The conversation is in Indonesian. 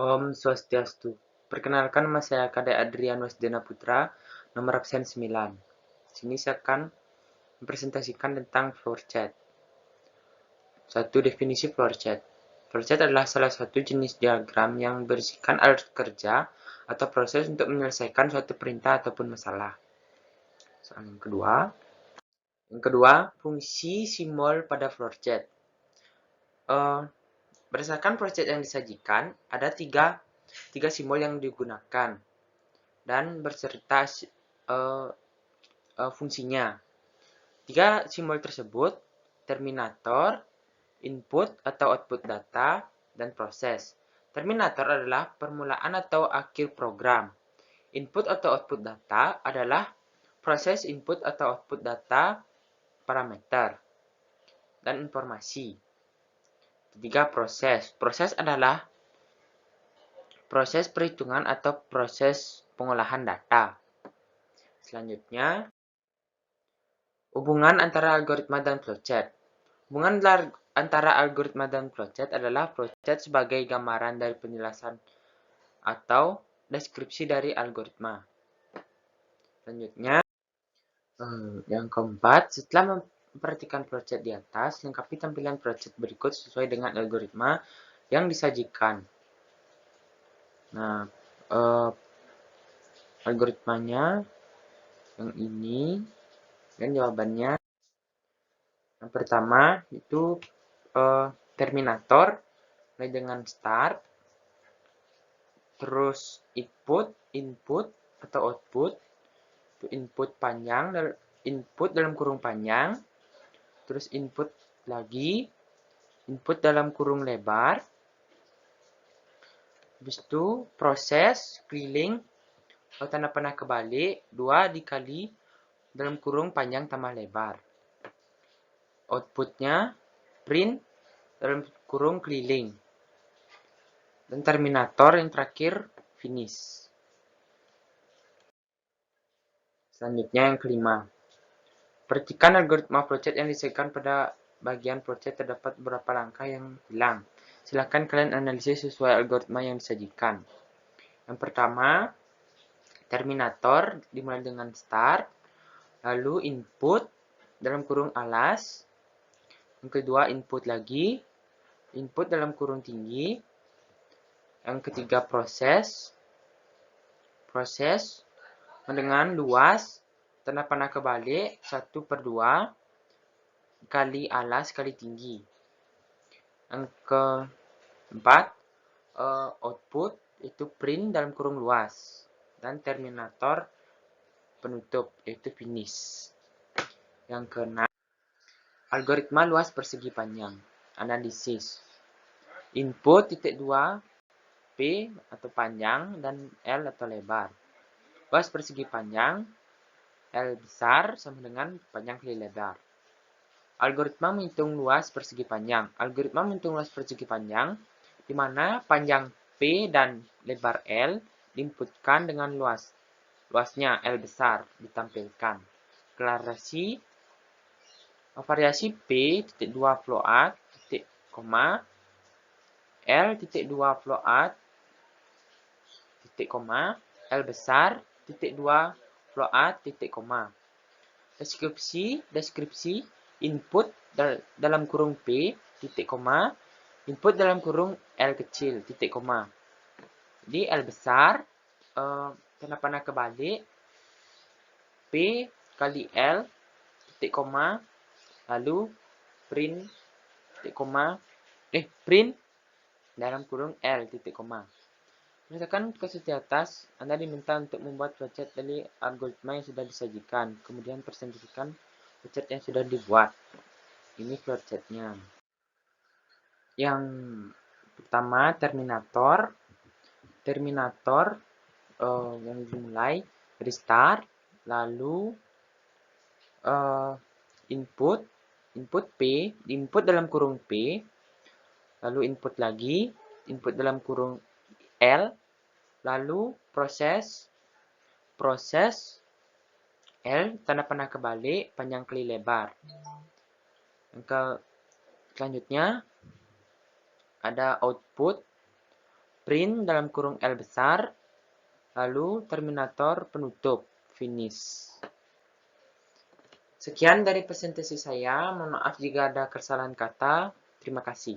Om Swastiastu. Perkenalkan, nama saya Kade Adrian Wasdena Putra, nomor absen 9. Sini saya akan mempresentasikan tentang flowchart. Satu, definisi flowchart. Flowchart adalah salah satu jenis diagram yang berisikan alur kerja atau proses untuk menyelesaikan suatu perintah ataupun masalah. Soal yang kedua, fungsi simbol pada flowchart. Berdasarkan flowchart yang disajikan, ada tiga simbol yang digunakan dan berserta fungsinya. Tiga simbol tersebut, terminator, input atau output data, dan proses. Terminator adalah permulaan atau akhir program. Input atau output data adalah proses input atau output data, parameter, dan informasi. Ketiga, proses. Proses adalah proses perhitungan atau proses pengolahan data. Selanjutnya, hubungan antara algoritma dan flowchart. Hubungan antara algoritma dan flowchart adalah flowchart sebagai gambaran dari penjelasan atau deskripsi dari algoritma. Selanjutnya, yang keempat, setelah memperhatikan flowchart di atas, lengkapi tampilan flowchart berikut sesuai dengan algoritma yang disajikan. Nah, algoritmanya yang ini dan jawabannya. Yang pertama itu terminator, mulai dengan start, terus input atau output, itu input dalam kurung panjang, terus input lagi, input dalam kurung lebar, habis itu proses keliling atau tanda panah kebalik 2 dikali dalam kurung panjang tambah lebar. Outputnya print dalam kurung keliling. Dan terminator yang terakhir finish. Selanjutnya yang kelima. Perhatikan algoritma flowchart yang disajikan pada bagian flowchart terdapat beberapa langkah yang hilang. Silakan kalian analisis sesuai algoritma yang disajikan. Yang pertama, terminator dimulai dengan start, lalu input dalam kurung alas. Yang kedua, input lagi, input dalam kurung tinggi. Yang ketiga, proses dengan luas tanda panah kebalik 1/2 kali alas kali tinggi. Yang keempat, output itu print dalam kurung luas, dan terminator penutup yaitu finish. Yang keenam, algoritma luas persegi panjang. Analisis. Input titik 2 P atau panjang dan L atau lebar. Luas persegi panjang L besar sama dengan panjang kali lebar. Algoritma menghitung luas persegi panjang. Algoritma menghitung luas persegi panjang di mana panjang P dan lebar L diinputkan dengan luasnya L besar ditampilkan. Variasi P titik 2 float titik koma L titik 2 float titik koma L besar titik 2 float titik koma. Deskripsi input dalam kurung P titik koma, input dalam kurung L kecil titik koma. Jadi L besar tanda panah kebalik P kali L titik koma, lalu print titik koma print dalam kurung L titik koma. Berdasarkan kasus di atas, Anda diminta untuk membuat flowchart dari algoritma yang sudah disajikan, kemudian presentasikan flowchart yang sudah dibuat. Ini flowchartnya. Yang pertama, terminator yang dimulai dari start, lalu input P, input dalam kurung P, lalu input lagi, input dalam kurung L, lalu proses L tanda panah kebalik panjang kali lebar. Selanjutnya ada output print dalam kurung L besar, lalu terminator penutup, finish. Sekian dari presentasi saya, mohon maaf jika ada kesalahan kata. Terima kasih.